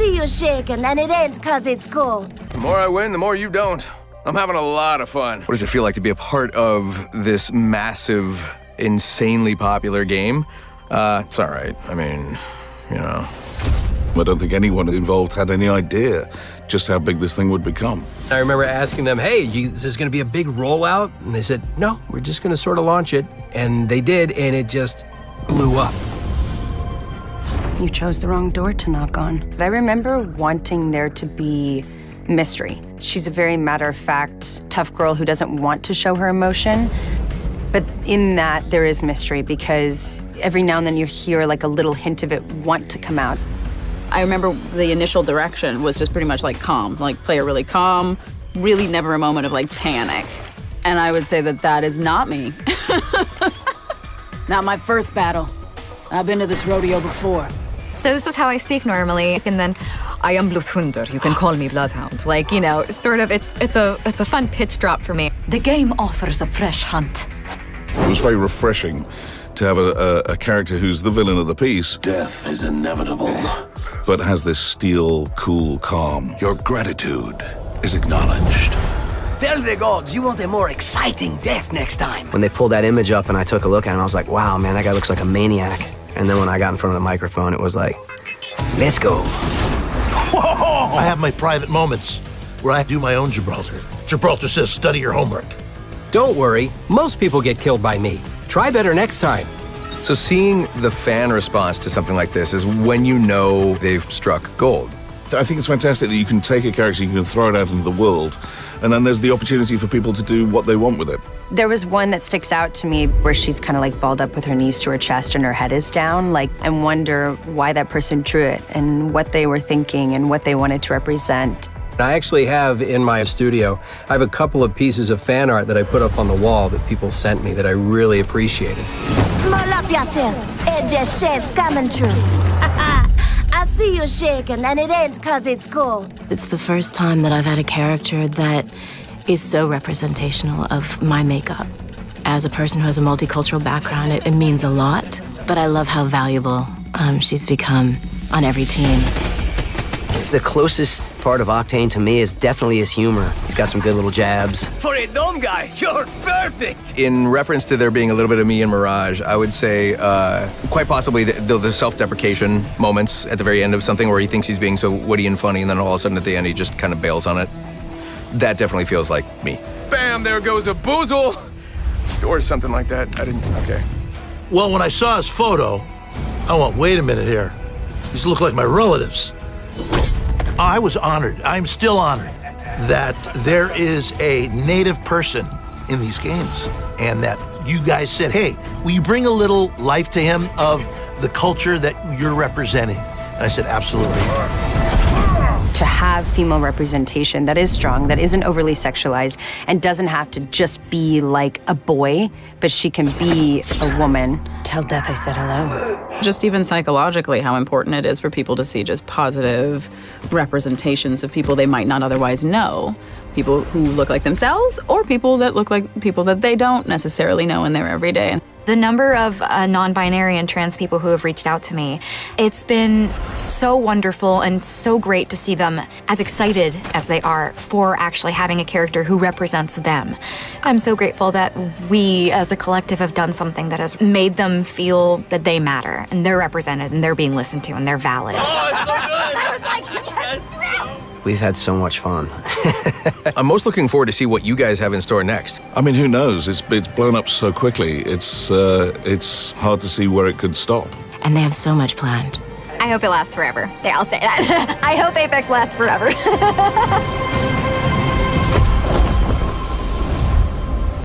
see you shaking, and it ain't 'cause it's cool. The more I win, the more you don't. I'm having a lot of fun. What does it feel like to be a part of this massive, insanely popular game? It's all right. I mean, you know. I don't think anyone involved had any idea just how big this thing would become. I remember asking them, hey, is this gonna be a big rollout? And they said, no, we're just gonna sort of launch it. And they did, and it just blew up. You chose the wrong door to knock on. I remember wanting there to be mystery. She's a very matter-of-fact, tough girl who doesn't want to show her emotion. But in that, there is mystery because every now and then you hear like a little hint of it want to come out. I remember the initial direction was just pretty much like calm, like play it really calm, really never a moment of like panic. And I would say that that is not me. Not my first battle. I've been to this rodeo before. So this is how I speak normally, and then I am Bloodhunder. You can call me Bloodhound. Like, you know, sort of, it's a fun pitch drop for me. The game offers a fresh hunt. It was very refreshing to have a character who's the villain of the piece. Death is inevitable. But has this steel, cool calm. Your gratitude is acknowledged. Tell the gods you want a more exciting death next time. When they pulled that image up and I took a look at him, I was like, wow, man, that guy looks like a maniac. And then when I got in front of the microphone, it was like, let's go. Whoa! I have my private moments where I do my own Gibraltar. Gibraltar says, study your homework. Don't worry, most people get killed by me. Try better next time. So seeing the fan response to something like this is when you know they've struck gold. I think it's fantastic that you can take a character, you can throw it out into the world, and then there's the opportunity for people to do what they want with it. There was one that sticks out to me where she's kind of like balled up with her knees to her chest and her head is down. Like, I wonder why that person drew it and what they were thinking and what they wanted to represent. I actually have in my studio, I have a couple of pieces of fan art that I put up on the wall that people sent me that I really appreciated. Small up yourself. AJ Shea's coming true. I see you shaking, and it ain't 'cause it's cool. It's the first time that I've had a character that is so representational of my makeup. As a person who has a multicultural background, it means a lot, but I love how valuable she's become on every team. The closest part of Octane to me is definitely his humor. He's got some good little jabs. For a dumb guy, you're perfect. In reference to there being a little bit of me and Mirage, I would say quite possibly the self-deprecation moments at the very end of something where he thinks he's being so witty and funny, and then all of a sudden at the end he just kind of bails on it. That definitely feels like me. Bam, there goes a boozle. Or something like that. I didn't, okay. Well, when I saw his photo, I went, wait a minute here. These look like my relatives. I was honored, I'm still honored, that there is a native person in these games, and that you guys said, hey, will you bring a little life to him of the culture that you're representing? And I said, absolutely. To have female representation that is strong, that isn't overly sexualized, and doesn't have to just be like a boy, but she can be a woman. Tell Death I said hello. Just even psychologically, how important it is for people to see just positive representations of people they might not otherwise know. People who look like themselves, or people that look like people that they don't necessarily know in their everyday. The number of non-binary and trans people who have reached out to me, it's been so wonderful and so great to see them as excited as they are for actually having a character who represents them. I'm so grateful that we as a collective have done something that has made them feel that they matter and they're represented and they're being listened to and they're valid. Oh, it's so good. I was like, yes! We've had so much fun. I'm most looking forward to see what you guys have in store next. I mean, who knows? It's blown up so quickly. It's hard to see where it could stop. And they have so much planned. I hope it lasts forever. Yeah, I'll say that. I hope Apex lasts forever.